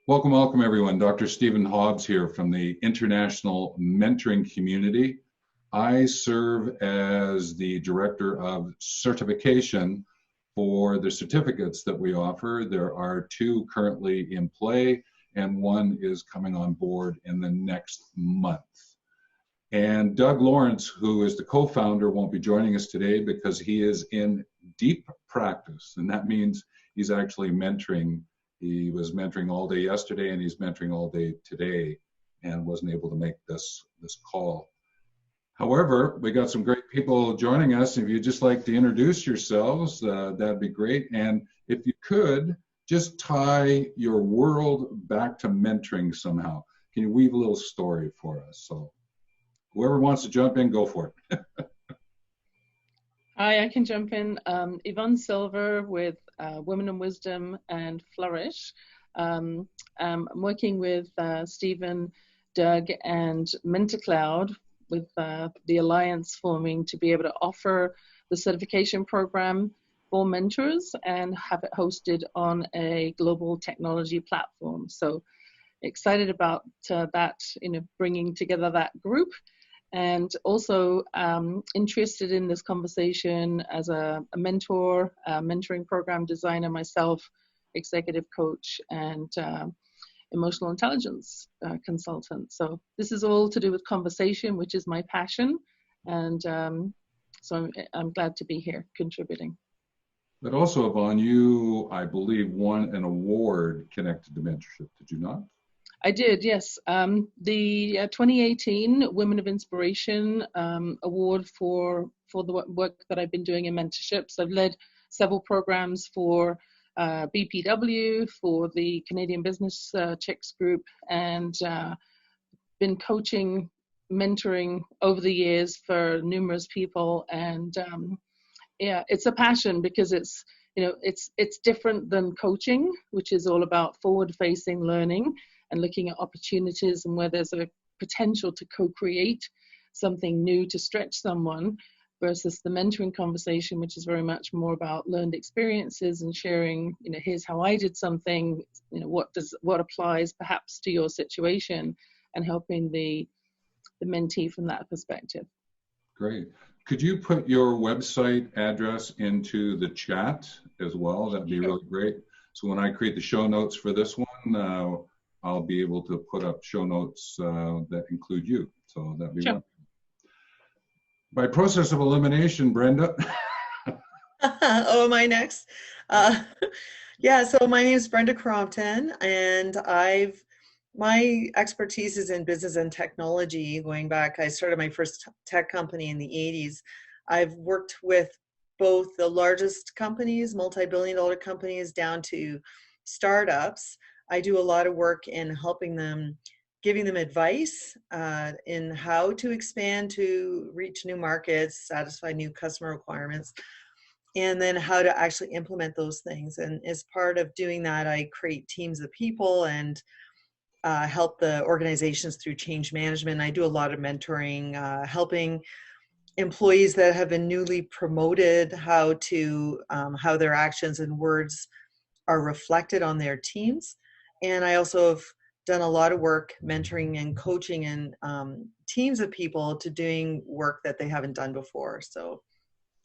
Welcome, welcome everyone. Dr. Stephen Hobbs here from the International Mentoring Community. I serve as the Director of Certification for the certificates that we offer. There are two currently in play and one is coming on board in the next month. And Doug Lawrence, who is the co-founder, won't be joining us today because he is in deep practice, and that means he's actually mentoring. He was mentoring all day yesterday and he's mentoring all day today and wasn't able to make this call. However, we got some great people joining us. If you'd just like to introduce yourselves, that'd be great. And if you could, just tie your world back to mentoring somehow. Can you weave a little story for us? So whoever wants to jump in, go for it. Hi, I can jump in. Yvonne Silver with Women in Wisdom and Flourish. I'm working with Stephen, Doug, and MentorCloud with the alliance forming to be able to offer the certification program for mentors and have it hosted on a global technology platform. So excited about that, bringing together that group. And also interested in this conversation as a mentor, mentoring program designer myself, executive coach, and emotional intelligence consultant. So this is all to do with conversation, which is my passion. And so I'm glad to be here contributing. But also, Yvonne, you, I believe, won an award connected to mentorship, did you not? I did, yes. The 2018 Women of Inspiration Award for the work that I've been doing in mentorships. I've led several programs for BPW, for the Canadian Business Chicks Group, and been coaching, mentoring over the years for numerous people. And yeah, it's a passion because it's different than coaching, which is all about forward-facing learning and looking at opportunities and where there's a potential to co-create something new to stretch someone, versus the mentoring conversation, which is very much more about learned experiences and sharing, here's how I did something, what applies perhaps to your situation, and helping the mentee from that perspective. Great. Could you put your website address into the chat as well? That'd be really great. So when I create the show notes for this one, I'll be able to put up show notes that include you. So that'd be wonderful. By process of elimination, Brenda. Oh, am I next? Yeah, so my name is Brenda Crompton, and my expertise is in business and technology. Going back, I started my first tech company in the 80s. I've worked with both the largest companies, multi-billion-dollar companies, down to startups. I do a lot of work in helping them, giving them advice in how to expand to reach new markets, satisfy new customer requirements, and then how to actually implement those things. And as part of doing that, I create teams of people and help the organizations through change management. I do a lot of mentoring, helping employees that have been newly promoted how their actions and words are reflected on their teams. And I also have done a lot of work mentoring and coaching and teams of people to doing work that they haven't done before. So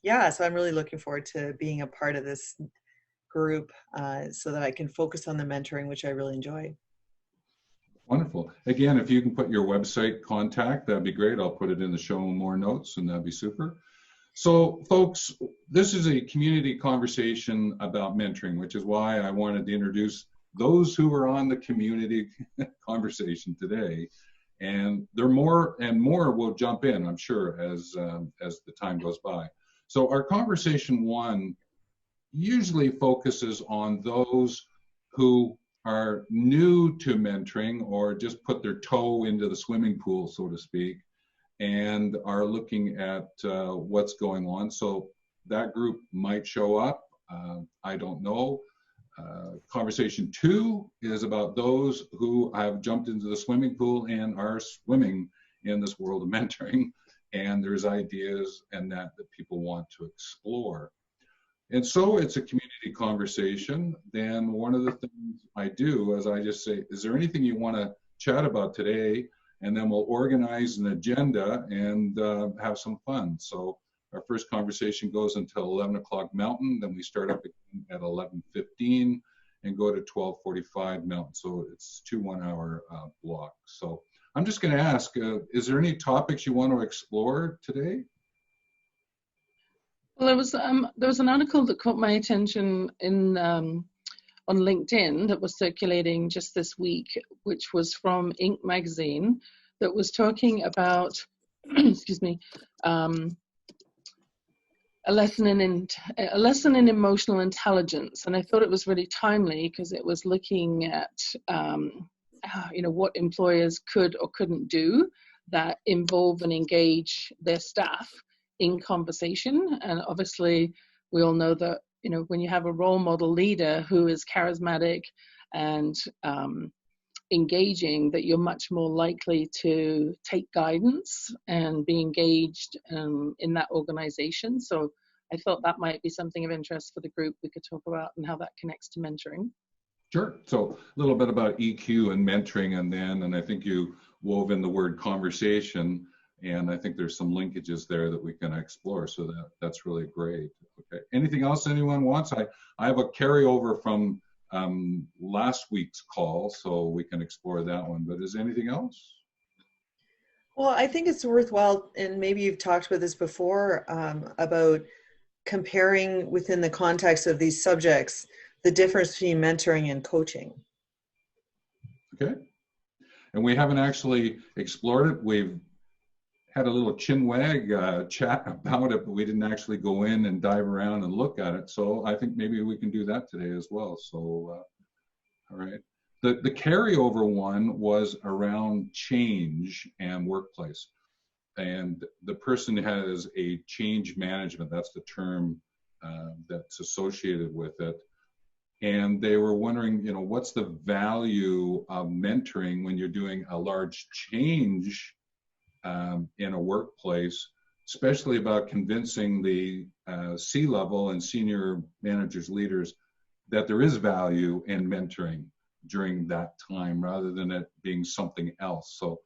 yeah, so I'm really looking forward to being a part of this group so that I can focus on the mentoring, which I really enjoy. Wonderful. Again, if you can put your website contact, that'd be great. I'll put it in the show more notes and that'd be super. So folks, this is a community conversation about mentoring, which is why I wanted to introduce those who are on the community conversation today. And there are more and more will jump in, I'm sure, as the time goes by. So our conversation one usually focuses on those who are new to mentoring or just put their toe into the swimming pool, so to speak, and are looking at what's going on. So that group might show up. I don't know. Conversation two is about those who have jumped into the swimming pool and are swimming in this world of mentoring, and there's ideas and that people want to explore. And so it's a community conversation. Then one of the things I do is I just say, is there anything you want to chat about today? And then we'll organize an agenda and have some fun. So our first conversation goes until 11 o'clock Mountain. Then we start up at 11:15 and go to 12:45 Mountain. So it's 2 1-hour blocks. So I'm just going to ask, is there any topics you want to explore today? Well, there was an article that caught my attention in on LinkedIn that was circulating just this week, which was from Inc. magazine, that was talking about, excuse me, a lesson in emotional intelligence, and I thought it was really timely because it was looking at what employers could or couldn't do that involve and engage their staff in conversation. And obviously, we all know that when you have a role model leader who is charismatic and engaging, that you're much more likely to take guidance and be engaged in that organization. So I thought that might be something of interest for the group we could talk about and how that connects to mentoring. Sure. So a little bit about EQ and mentoring, and I think you wove in the word conversation, and I think there's some linkages there that we can explore. So that's really great. Okay. Anything else anyone wants? I have a carryover from last week's call, so we can explore that one. But is anything else? Well, I think it's worthwhile, and maybe you've talked about this before, about comparing within the context of these subjects, the difference between mentoring and coaching. Okay. And we haven't actually explored it. We've had a little chinwag chat about it, but we didn't actually go in and dive around and look at it. So I think maybe we can do that today as well. So, all right. The carryover one was around change and workplace. And the person has a change management, that's the term that's associated with it. And they were wondering, what's the value of mentoring when you're doing a large change in a workplace, especially about convincing the C-level and senior managers, leaders, that there is value in mentoring during that time rather than it being something else. So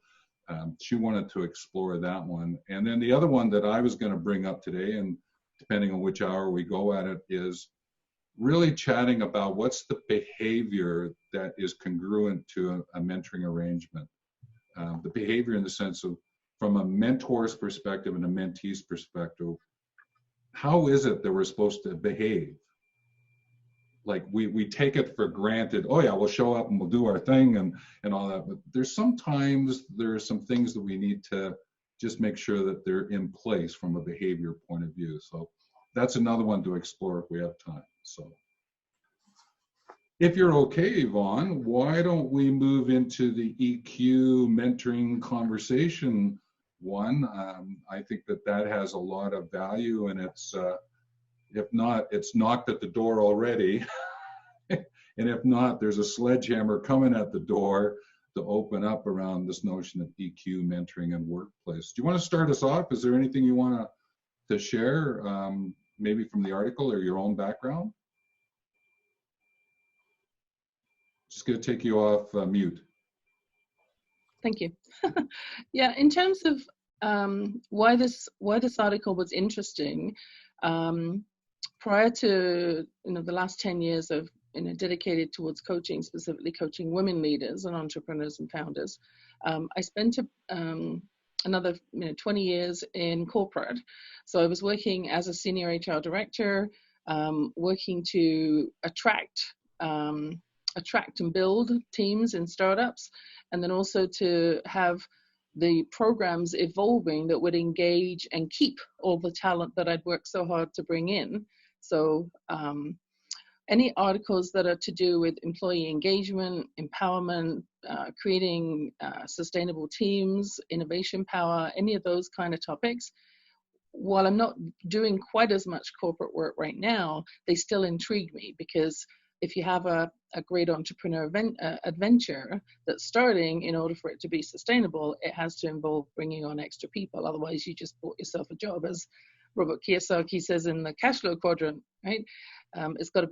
she wanted to explore that one. And then the other one that I was going to bring up today, and depending on which hour we go at it, is really chatting about what's the behavior that is congruent to a mentoring arrangement. The behavior in the sense of, from a mentor's perspective and a mentee's perspective, how is it that we're supposed to behave? Like we take it for granted, oh yeah, we'll show up and we'll do our thing and all that, but there's some things that we need to just make sure that they're in place from a behavior point of view. So that's another one to explore if we have time. So if you're okay, Yvonne, why don't we move into the EQ mentoring conversation one? I think that has a lot of value, and it's if not, it's knocked at the door already. And if not, there's a sledgehammer coming at the door to open up around this notion of EQ mentoring and workplace. Do you want to start us off? Is there anything you want to share, maybe from the article or your own background? Just going to take you off mute. Thank you. Yeah, in terms of why this article was interesting, prior to the last 10 years of dedicated towards coaching, specifically coaching women leaders and entrepreneurs and founders, I spent another 20 years in corporate. So I was working as a senior HR director, working to attract and build teams in startups, and then also to have the programs evolving that would engage and keep all the talent that I'd worked so hard to bring in. So any articles that are to do with employee engagement, empowerment, creating sustainable teams, innovation power, any of those kind of topics, while I'm not doing quite as much corporate work right now, they still intrigue me, because if you have a great entrepreneur adventure that's starting, in order for it to be sustainable, it has to involve bringing on extra people. Otherwise, you just bought yourself a job as Robert Kiyosaki says in the cash flow quadrant, right? It's got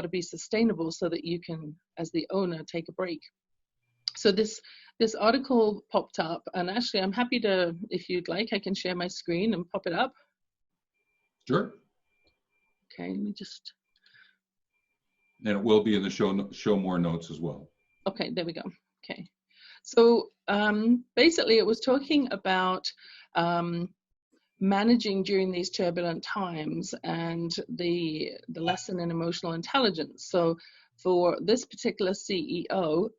to be sustainable so that you can, as the owner, take a break. So this article popped up, and actually I'm happy to, if you'd like, I can share my screen and pop it up. Sure. Okay, let me just. And it will be in the show more notes as well. Okay, there we go. Okay, so basically it was talking about managing during these turbulent times and the lesson in emotional intelligence. So for this particular CEO,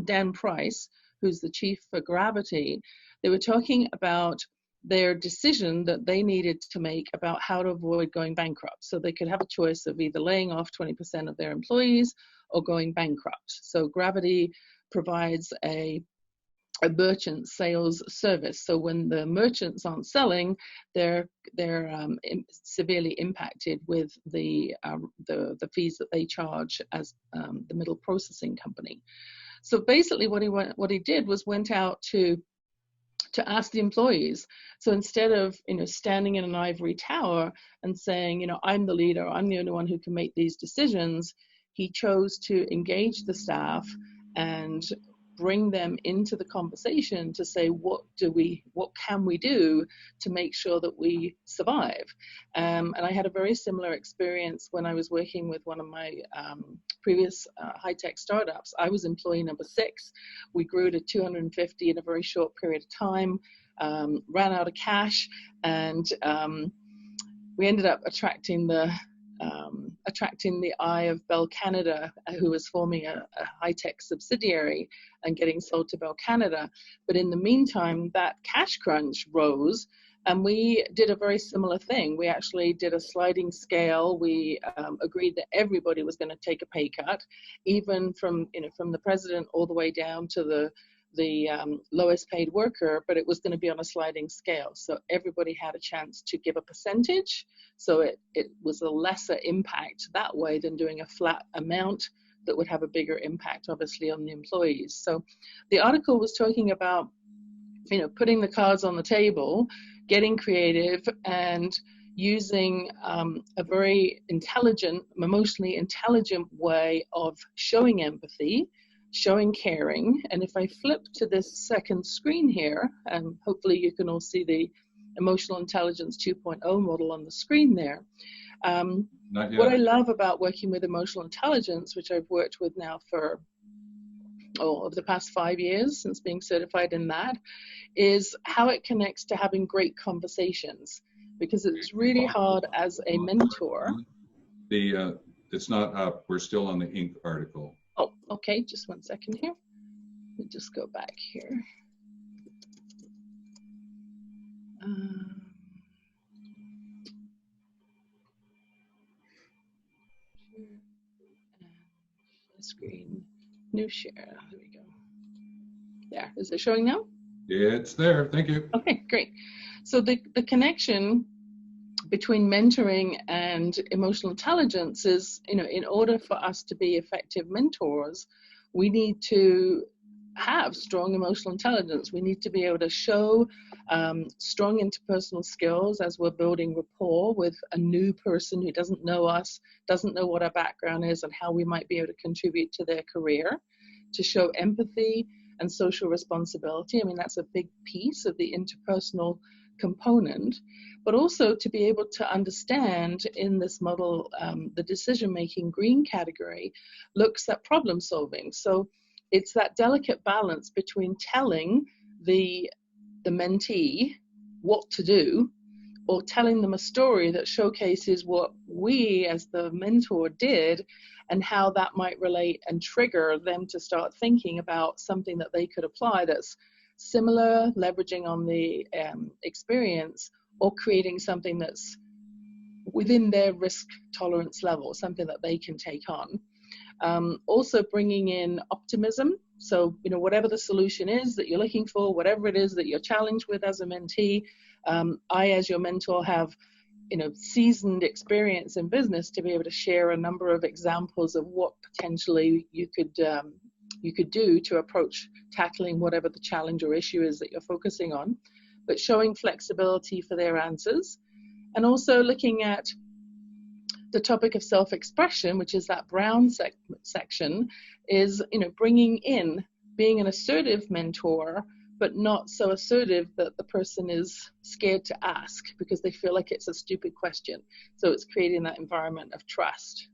Dan Price, who's the chief for Gravity, they were talking about their decision that they needed to make about how to avoid going bankrupt. So they could have a choice of either laying off 20% of their employees or going bankrupt. So Gravity provides a merchant sales service. So when the merchants aren't selling, they're severely impacted with the fees that they charge as the middle processing company. So basically, what he did was went out to ask the employees. So instead of standing in an ivory tower and saying I'm the leader, I'm the only one who can make these decisions, he chose to engage the staff and bring them into the conversation to say what can we do to make sure that we survive. And I had a very similar experience when I was working with one of my previous high-tech startups. I was employee number 6. We grew to 250 in a very short period of time, ran out of cash, and we ended up attracting the eye of Bell Canada, who was forming a high-tech subsidiary and getting sold to Bell Canada. But in the meantime, that cash crunch rose, and we did a very similar thing. We actually did a sliding scale. We agreed that everybody was going to take a pay cut, even from the president all the way down to the lowest paid worker, but it was going to be on a sliding scale. So everybody had a chance to give a percentage. So it was a lesser impact that way than doing a flat amount that would have a bigger impact, obviously, on the employees. So the article was talking about, putting the cards on the table, getting creative, and using a very intelligent, emotionally intelligent way of showing empathy, showing caring. And if I flip to this second screen here, hopefully you can all see the Emotional Intelligence 2.0 model on the screen there. What I love about working with emotional intelligence, which I've worked with now for over the past 5 years since being certified in that, is how it connects to having great conversations. Because it's really hard as a mentor. It's not up. We're still on the Inc. article. Oh, okay. Just 1 second here. Let me just go back here. Screen, new share. There we go. There. Is it showing now? It's there. Thank you. Okay, great. So the connection between mentoring and emotional intelligence is, in order for us to be effective mentors, we need to have strong emotional intelligence. We need to be able to show strong interpersonal skills as we're building rapport with a new person who doesn't know us, doesn't know what our background is and how we might be able to contribute to their career, to show empathy and social responsibility. I mean, that's a big piece of the interpersonal component, but also to be able to understand in this model, the decision-making green category looks at problem solving. So it's that delicate balance between telling the mentee what to do or telling them a story that showcases what we as the mentor did and how that might relate and trigger them to start thinking about something that they could apply that's similar, leveraging on the experience, or creating something that's within their risk tolerance level, something that they can take on. Also bringing in optimism. So, whatever the solution is that you're looking for, whatever it is that you're challenged with as a mentee, I, as your mentor, have, seasoned experience in business to be able to share a number of examples of what potentially you could do to approach tackling whatever the challenge or issue is that you're focusing on, but showing flexibility for their answers, And also looking at the topic of self-expression, which is that brown section, is, bringing in, being an assertive mentor, but not so assertive that the person is scared to ask because they feel like it's a stupid question. So it's creating that environment of trust.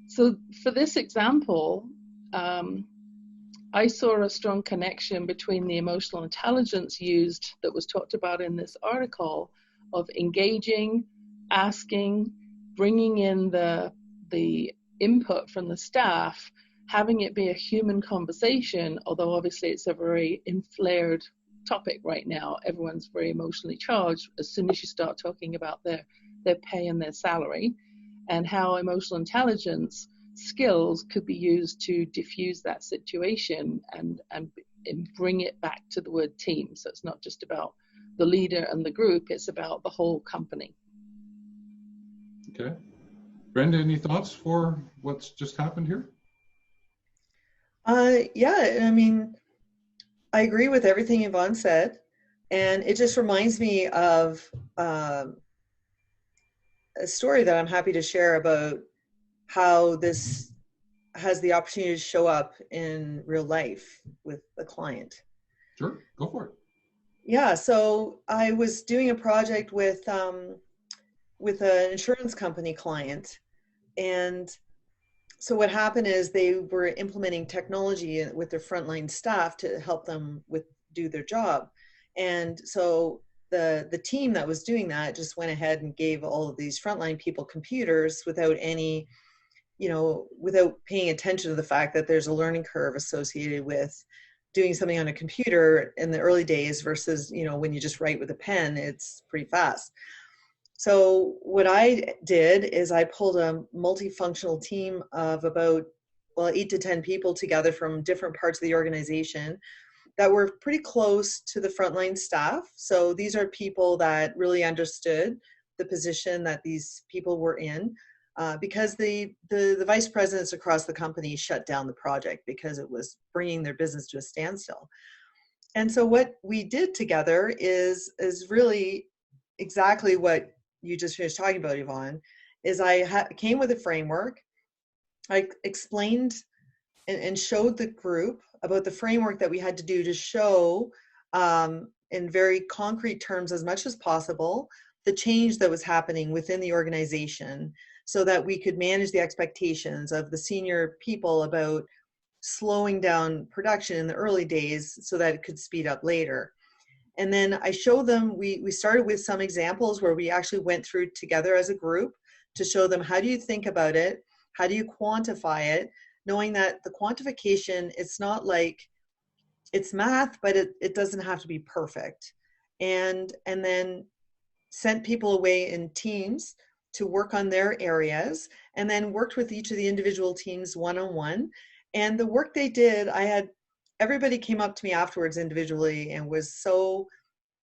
So for this example, I saw a strong connection between the emotional intelligence used that was talked about in this article of engaging, asking, bringing in the input from the staff, having it be a human conversation, although obviously it's a very inflared topic right now. Everyone's very emotionally charged as soon as you start talking about their pay and their salary, and how emotional intelligence skills could be used to diffuse that situation and bring it back to the word team. So it's not just about the leader and the group, it's about the whole company. Okay. Brenda, any thoughts for what's just happened here? Yeah, I mean, I agree with everything Yvonne said, and it just reminds me of a story that I'm happy to share about how this has the opportunity to show up in real life with a client. Sure, go for it. Yeah, so I was doing a project with an insurance company client, and so what happened is they were implementing technology with their frontline staff to help them do their job. And so the team that was doing that just went ahead and gave all of these frontline people computers without any, without paying attention to the fact that there's a learning curve associated with doing something on a computer in the early days versus, when you just write with a pen, it's pretty fast. So what I did is I pulled a multifunctional team of about 8 to 10 people together from different parts of the organization that were pretty close to the frontline staff. So these are people that really understood the position that these people were in, because the vice presidents across the company shut down the project because it was bringing their business to a standstill. And so what we did together is really exactly what you just finished talking about, Yvonne, is I came with a framework. I explained and showed the group about the framework that we had to do to show in very concrete terms as much as possible the change that was happening within the organization so that we could manage the expectations of the senior people about slowing down production in the early days so that it could speed up later. And then I showed them, we started with some examples where we actually went through together as a group to show them, how do you think about it? How do you quantify it? Knowing that the quantification, it's not like, it's math, but it doesn't have to be perfect. And then sent people away in teams to work on their areas, and then worked with each of the individual teams one-on-one. And the work they did, everybody came up to me afterwards individually and was so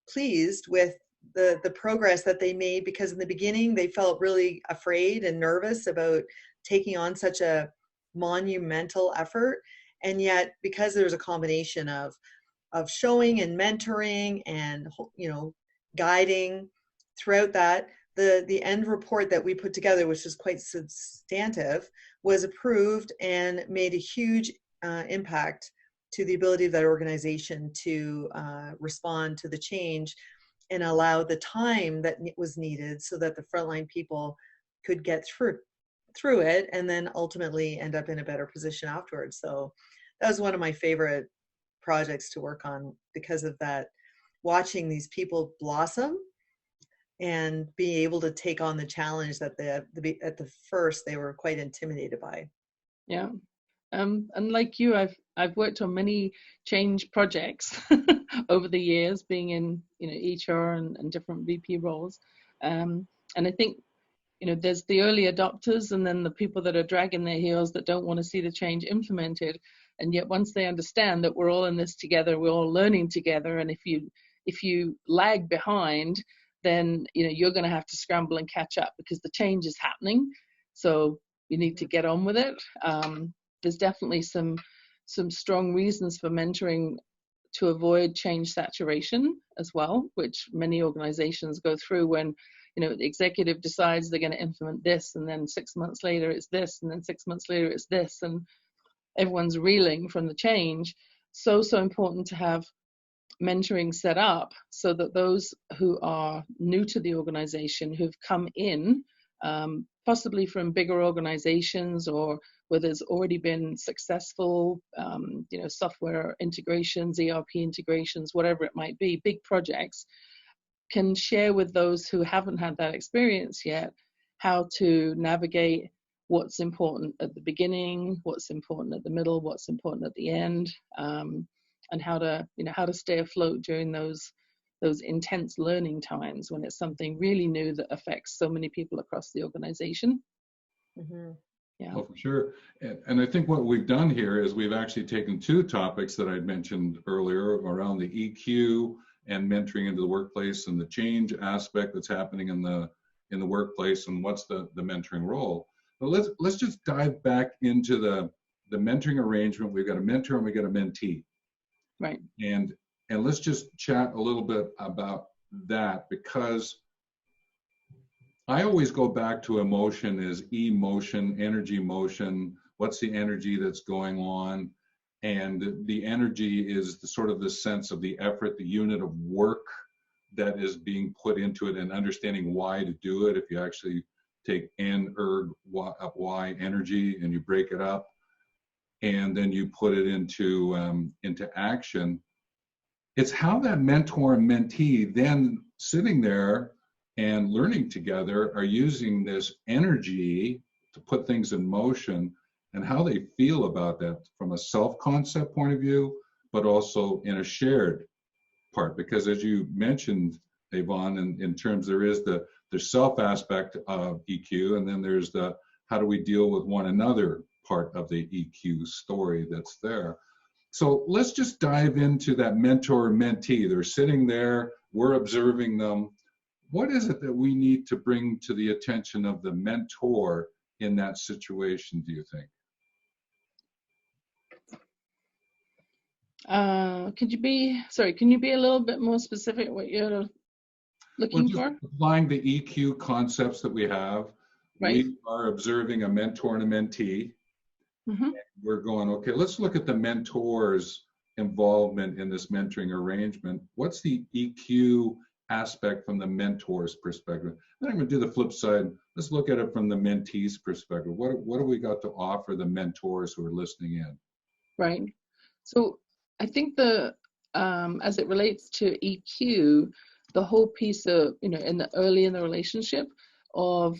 pleased with the progress that they made, because in the beginning they felt really afraid and nervous about taking on such a monumental effort. And yet, because there's a combination of showing and mentoring and guiding throughout that, the end report that we put together, which was quite substantive, was approved and made a huge impact to the ability of that organization to respond to the change and allow the time that was needed so that the frontline people could get through it and then ultimately end up in a better position afterwards. So that was one of my favorite projects to work on because of that, watching these people blossom and being able to take on the challenge that at the first they were quite intimidated by. Yeah. And like you, I've worked on many change projects over the years, being in HR and different VP roles, and I think there's the early adopters and then the people that are dragging their heels that don't want to see the change implemented, and yet once they understand that we're all in this together, we're all learning together, and if you lag behind, then you're going to have to scramble and catch up because the change is happening, so you need to get on with it. There's definitely some strong reasons for mentoring to avoid change saturation as well, which many organizations go through when, the executive decides they're going to implement this, and then 6 months later it's this, and then 6 months later it's this, and everyone's reeling from the change. So important to have mentoring set up so that those who are new to the organization, who've come in, possibly from bigger organizations or where there's already been successful, software integrations, ERP integrations, whatever it might be, big projects, can share with those who haven't had that experience yet how to navigate what's important at the beginning, what's important at the middle, what's important at the end, and how to stay afloat during those intense learning times when it's something really new that affects so many people across the organization. Mm-hmm. Yeah. Well, for sure. And I think what we've done here is we've actually taken two topics that I'd mentioned earlier around the EQ and mentoring into the workplace and the change aspect that's happening in the workplace and what's the mentoring role. But let's just dive back into the mentoring arrangement. We've got a mentor and we got a mentee. Right. And let's just chat a little bit about that, because I always go back to emotion as emotion, energy motion. What's the energy that's going on? And the energy is the sort of the sense of the effort, the unit of work that is being put into it, and understanding why to do it. If you actually take Y energy and you break it up, and then you put it into action. It's how that mentor and mentee then sitting there and learning together are using this energy to put things in motion, and how they feel about that from a self-concept point of view, but also in a shared part. Because as you mentioned, Yvonne, in terms, there is the self aspect of EQ, and then there's the how do we deal with one another part of the EQ story that's there. So let's just dive into that mentor mentee. They're sitting there, we're observing them. What is it that we need to bring to the attention of the mentor in that situation, do you think? Can you be a little bit more specific what you're looking for? Applying the EQ concepts that we have. Right. We are observing a mentor and a mentee. Mm-hmm. We're going, okay, let's look at the mentor's involvement in this mentoring arrangement. What's the EQ aspect from the mentor's perspective? Then I'm going to do the flip side. Let's look at it from the mentee's perspective. What do we got to offer the mentors who are listening in? Right. So I think as it relates to EQ, the whole piece of, early in the relationship of,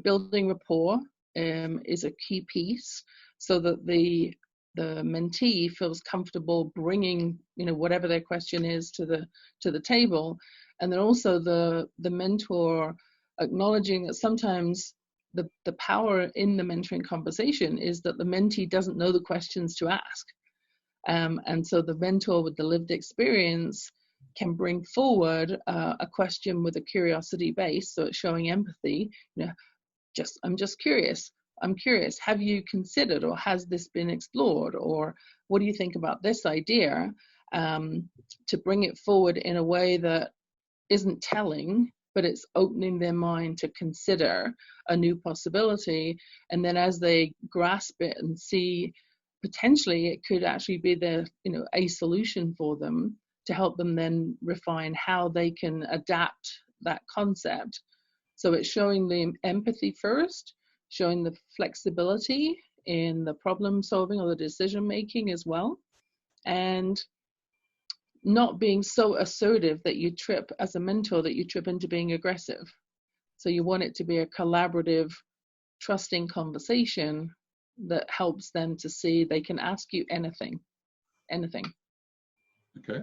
building rapport is a key piece, so that the mentee feels comfortable bringing, whatever their question is to the table. And then also the mentor acknowledging that sometimes the power in the mentoring conversation is that the mentee doesn't know the questions to ask. And so the mentor with the lived experience can bring forward a question with a curiosity base, so it's showing empathy. I'm just curious. I'm curious, have you considered, or has this been explored, or what do you think about this idea? To bring it forward in a way that isn't telling, but it's opening their mind to consider a new possibility. And then as they grasp it and see potentially it could actually be a solution for them, to help them then refine how they can adapt that concept. So it's showing the empathy first, showing the flexibility in the problem solving or the decision making as well, and not being so assertive that you trip as a mentor, that you trip into being aggressive. So you want it to be a collaborative, trusting conversation that helps them to see they can ask you anything. Okay.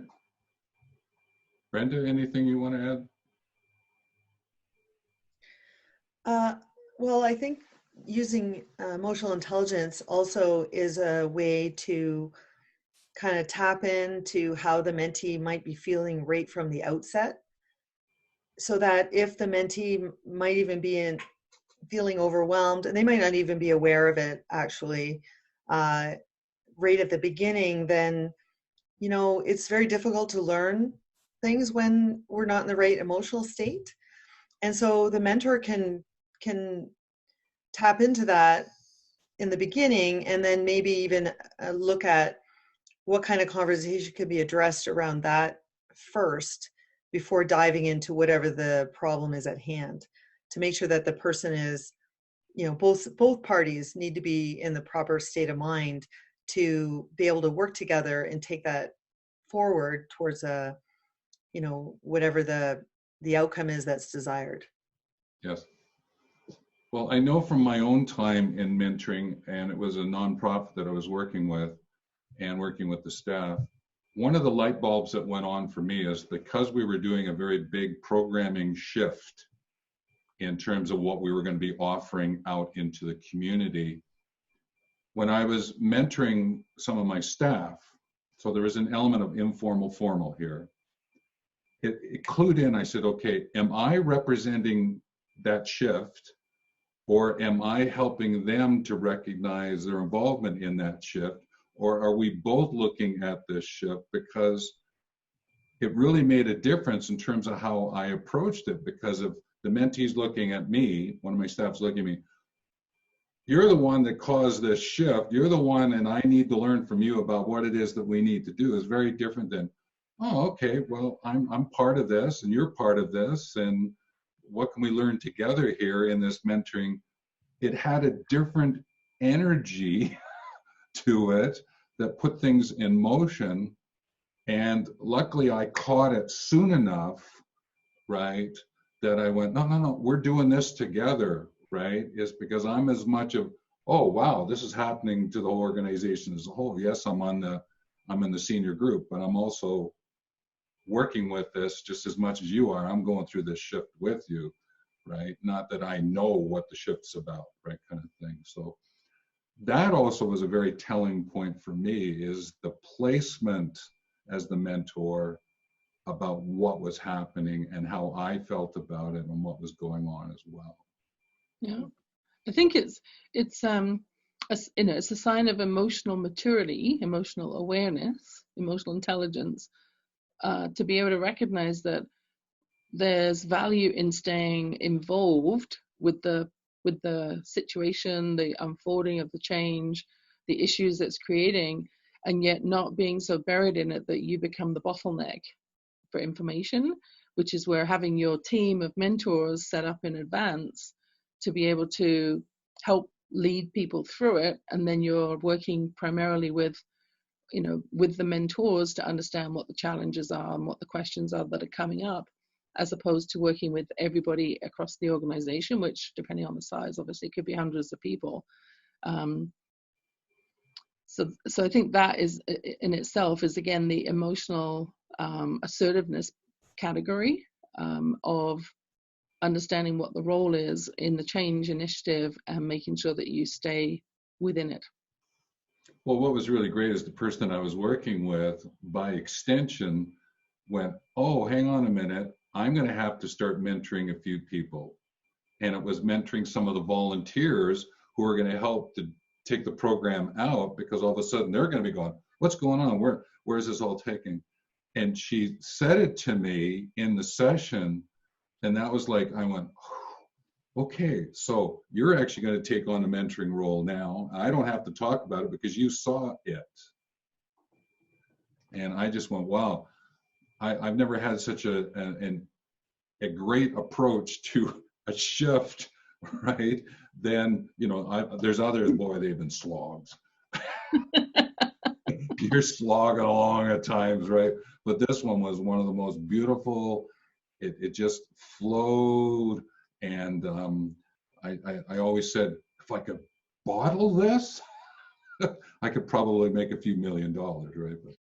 Brenda, anything you want to add? Well, I think using emotional intelligence also is a way to kind of tap into how the mentee might be feeling right from the outset, so that if the mentee might even be feeling overwhelmed, and they might not even be aware of it actually right at the beginning, then you know, it's very difficult to learn things when we're not in the right emotional state. And so the mentor can tap into that in the beginning, and then maybe even look at what kind of conversation could be addressed around that first before diving into whatever the problem is at hand, to make sure that the person is, you know, both parties need to be in the proper state of mind to be able to work together and take that forward towards a, you know, whatever the outcome is that's desired. Yes. Well, I know from my own time in mentoring, and it was a nonprofit that I was working with and working with the staff, one of the light bulbs that went on for me is because we were doing a very big programming shift in terms of what we were going to be offering out into the community. When I was mentoring some of my staff, so there was an element of informal, formal here. It clued in, I said, okay, am I representing that shift, or am I helping them to recognize their involvement in that shift? Or are we both looking at this shift? Because it really made a difference in terms of how I approached it, because if the mentee's looking at me, one of my staff's looking at me, you're the one that caused this shift, you're the one, and I need to learn from you about what it is that we need to do, is very different than, oh, okay, well, I'm part of this and you're part of this, and what can we learn together here in this mentoring? It had a different energy to it that put things in motion. And luckily I caught it soon enough, right, that I went, no, we're doing this together, right? Is because I'm as much of, oh, wow, this is happening to the whole organization as a whole. Yes, I'm in the senior group, but I'm also working with this just as much as you are. I'm going through this shift with you, right? Not that I know what the shift's about, right, kind of thing. So that also was a very telling point for me, is the placement as the mentor about what was happening and how I felt about it and what was going on as well. Yeah, I think it's you know, it's a sign of emotional maturity, emotional awareness, emotional intelligence, to be able to recognize that there's value in staying involved with the situation, the unfolding of the change, the issues that's creating, and yet not being so buried in it that you become the bottleneck for information, which is where having your team of mentors set up in advance to be able to help lead people through it, and then you're working primarily with, you know, with the mentors to understand what the challenges are and what the questions are that are coming up, as opposed to working with everybody across the organization, which, depending on the size, obviously could be hundreds of people. So I think that is in itself is, again, the emotional assertiveness category of understanding what the role is in the change initiative and making sure that you stay within it. Well, what was really great is the person I was working with, by extension, went, oh, hang on a minute, I'm going to have to start mentoring a few people. And it was mentoring some of the volunteers who are going to help to take the program out, because all of a sudden they're going to be going, what's going on? Where is this all taking? And she said it to me in the session, and that was like, I went, okay, so you're actually going to take on a mentoring role now. I don't have to talk about it because you saw it. And I just went, wow, I've never had such a great approach to a shift, right? Then, you know, there's others, boy, they've been slogs. You're slogging along at times, right? But this one was one of the most beautiful. It just flowed. And I always said, if I could bottle this, I could probably make a few $1 million, right? But